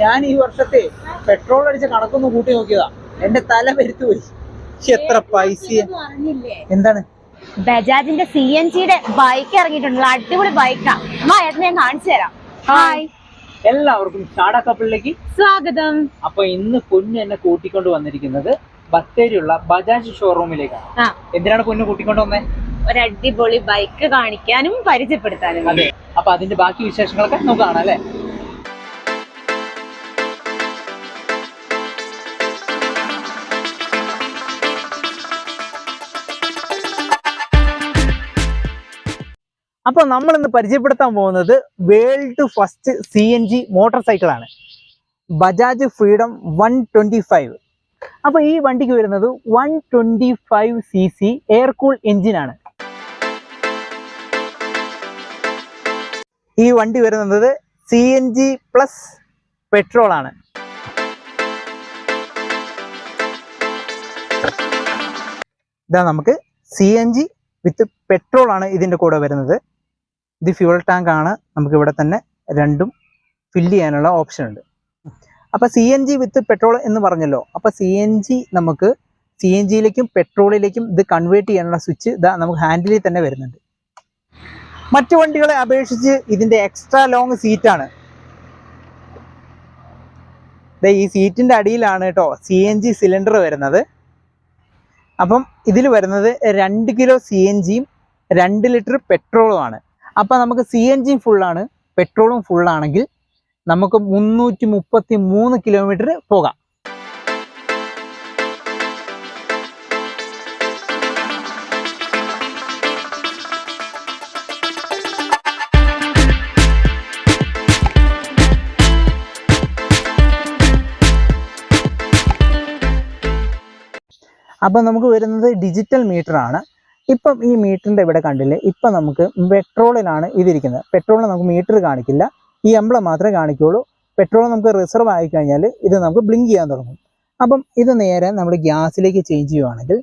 ഞാൻ ഈ വർഷത്തെ പെട്രോൾ അടിച്ച കണക്കൊന്ന് കൂട്ടി നോക്കിയതാ. എന്റെ തല പെരുത്തു പോയി. എത്ര പൈസ എന്താണ്? ബജാജിന്റെ CNGയുടെ ബൈക്ക് ഇറങ്ങിയിട്ടുണ്ടല്ലോ, അടിപൊളി ബൈക്കാ. ഞാൻ കാണിച്ചു തരാം. ഹായ്, എല്ലാവർക്കും ഷാഡ കപ്പിളിലേക്ക് സ്വാഗതം. അപ്പൊ ഇന്ന് പൊന്നു എന്നെ കൂട്ടിക്കൊണ്ട് വന്നിരിക്കുന്നത് ബത്തേരിയുള്ള ബജാജ് ഷോറൂമിലേക്കാണ്. എന്തിനാണ് പൊന്നു കൂട്ടിക്കൊണ്ട് വന്നേ? ഒരു അടിപൊളി ബൈക്ക് കാണിക്കാനും പരിചയപ്പെടുത്താനും. അതെ, അപ്പൊ അതിന്റെ ബാക്കി വിശേഷങ്ങളൊക്കെ നമുക്ക് കാണാം അല്ലേ? അപ്പോൾ നമ്മൾ ഇന്ന് പരിചയപ്പെടുത്താൻ പോകുന്നത് വേൾഡ് ഫസ്റ്റ് CNG മോട്ടോർ സൈക്കിളാണ്, ബജാജ് ഫ്രീഡം 125. അപ്പോൾ ഈ വണ്ടിക്ക് വരുന്നത് 125cc എയർ കൂൾ എഞ്ചിനാണ്. ഈ വണ്ടി വരുന്നത് CNG പ്ലസ് പെട്രോൾ ആണ്. ഇതാ നമുക്ക് CNG വിത്ത് പെട്രോൾ ആണ് ഇതിൻ്റെ കൂടെ വരുന്നത്. ഇത് ഫ്യൂവൽ ടാങ്ക് ആണ്. നമുക്ക് ഇവിടെ തന്നെ രണ്ടും ഫില്ല് ചെയ്യാനുള്ള ഓപ്ഷൻ ഉണ്ട്. അപ്പോൾ CNG വിത്ത് പെട്രോൾ എന്ന് പറഞ്ഞല്ലോ. അപ്പോൾ നമുക്ക് CNGയിലേക്കും പെട്രോളിലേക്കും ഇത് കൺവേർട്ട് ചെയ്യാനുള്ള സ്വിച്ച് ഇതാ നമുക്ക് ഹാൻഡിലിൽ തന്നെ വരുന്നുണ്ട്. മറ്റു വണ്ടികളെ അപേക്ഷിച്ച് ഇതിൻ്റെ എക്സ്ട്രാ ലോങ് സീറ്റാണ്. ഈ സീറ്റിൻ്റെ അടിയിലാണ് കേട്ടോ CNG സിലിണ്ടർ വരുന്നത്. അപ്പം ഇതിൽ വരുന്നത് 2 കിലോ CNGയും 2 ലിറ്റർ പെട്രോളും ആണ്. അപ്പം നമുക്ക് CNG ഫുള്ളാണ്, പെട്രോളും ഫുള്ളാണെങ്കിൽ നമുക്ക് 333 കിലോമീറ്റർ പോകാം. അപ്പം നമുക്ക് വരുന്നത് ഡിജിറ്റൽ മീറ്റർ ആണ്. ഇപ്പം ഈ മീറ്ററിൻ്റെ ഇവിടെ കണ്ടില്ലേ, ഇപ്പം നമുക്ക് പെട്രോളിലാണ് ഇതിരിക്കുന്നത്. പെട്രോളിന് നമുക്ക് മീറ്റർ കാണിക്കില്ല, ഈ എംബ്ലം മാത്രമേ കാണിക്കുകയുള്ളൂ. പെട്രോൾ നമുക്ക് റിസർവ് ആയി കഴിഞ്ഞാൽ ഇത് നമുക്ക് ബ്ലിങ്ക് ചെയ്യാൻ തുടങ്ങും. അപ്പം ഇത് നേരെ നമ്മൾ ഗ്യാസിലേക്ക് ചേഞ്ച് ചെയ്യുവാണെങ്കിൽ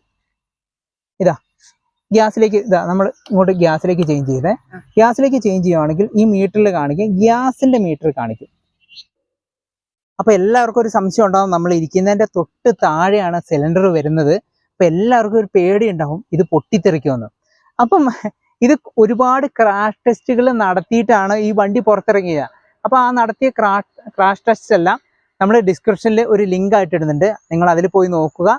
ഗ്യാസിലേക്ക് നമ്മൾ ഇങ്ങോട്ട് ഗ്യാസിലേക്ക് ചേഞ്ച് ചെയ്തേ. ഗ്യാസിലേക്ക് ചേഞ്ച് ചെയ്യുവാണെങ്കിൽ ഈ മീറ്ററിൽ കാണിക്കും, ഗ്യാസിൻ്റെ മീറ്റർ കാണിക്കും. അപ്പോൾ എല്ലാവർക്കും ഒരു സംശയം ഉണ്ടാകും, നമ്മൾ ഇരിക്കുന്നതിൻ്റെ തൊട്ട് താഴെയാണ് സിലിണ്ടർ വരുന്നത്. അപ്പം എല്ലാവർക്കും ഒരു പേടി ഉണ്ടാവും ഇത് പൊട്ടിത്തെറിക്കുമെന്ന്. അപ്പം ഇത് ഒരുപാട് ക്രാഷ് ടെസ്റ്റുകൾ നടത്തിയിട്ടാണ് ഈ വണ്ടി പുറത്തിറങ്ങിയത്. അപ്പോൾ ആ നടത്തിയ ക്രാഷ് ടെസ്റ്റ് എല്ലാം നമ്മൾ ഡിസ്ക്രിപ്ഷനിൽ ഒരു ലിങ്ക് ആയിട്ട് ഇടുന്നുണ്ട്, നിങ്ങൾ അതിൽ പോയി നോക്കുക.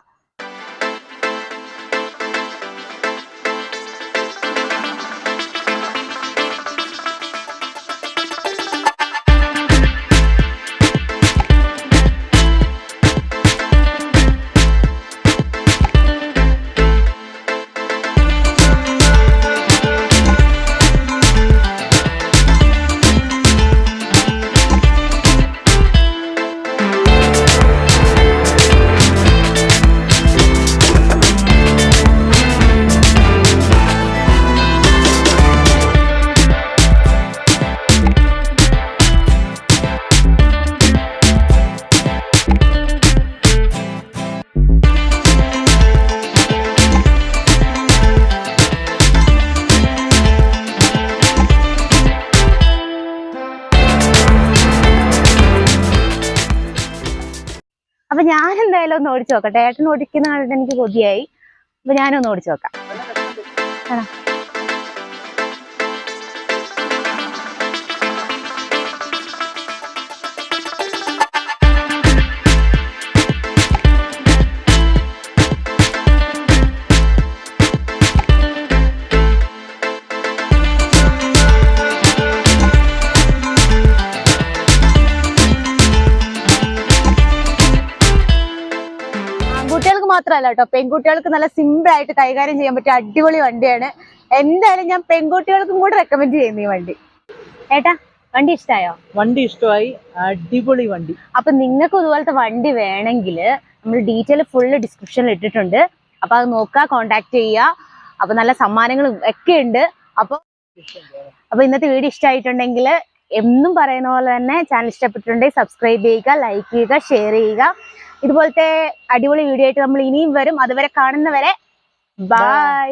അപ്പൊ ഞാൻ എന്തായാലും ഒന്ന് ഓടിച്ചു നോക്കട്ടെ. ഏട്ടൻ ഓടിക്കുന്ന കണ്ടിട്ട് എനിക്ക് കൊതിയായി. അപ്പൊ ഞാനൊന്ന് ഓടിച്ചു നോക്കാം. കുട്ടികൾക്ക് മാത്രമല്ല കേട്ടോ, പെൺകുട്ടികൾക്ക് നല്ല സിമ്പിൾ ആയിട്ട് കൈകാര്യം ചെയ്യാൻ പറ്റിയ അടിപൊളി വണ്ടിയാണ്. എന്തായാലും ഞാൻ പെൺകുട്ടികൾക്കും കൂടെ റെക്കമെൻഡ് ചെയ്യുന്നു ഈ വണ്ടി. ഏട്ടാ, വണ്ടി ഇഷ്ടമായോ? വണ്ടി ഇഷ്ടമായി, അടിപൊളി വണ്ടി. അപ്പൊ നിങ്ങൾക്ക് ഇതുപോലത്തെ വണ്ടി വേണമെങ്കിൽ നമ്മൾ ഡീറ്റെയിൽ ഫുള്ള് ഡിസ്ക്രിപ്ഷനിൽ ഇട്ടിട്ടുണ്ട്. അപ്പൊ അത് നോക്കുക, കോണ്ടാക്ട് ചെയ്യുക. അപ്പൊ നല്ല സമ്മാനങ്ങളും ഒക്കെ ഉണ്ട്. അപ്പൊ ഇന്നത്തെ വീഡിയോ ഇഷ്ടമായിട്ടുണ്ടെങ്കിൽ എന്നും പറയുന്ന പോലെ തന്നെ ചാനൽ ഇഷ്ടപ്പെട്ടിട്ടുണ്ടെങ്കിൽ സബ്സ്ക്രൈബ് ചെയ്യുക, ലൈക്ക് ചെയ്യുക, ഷെയർ ചെയ്യുക. ഇതുപോലത്തെ അടിപൊളി വീഡിയോ ആയിട്ട് നമ്മൾ ഇനിയും വരും. അതുവരെ കാണുന്നവരെ ബൈ.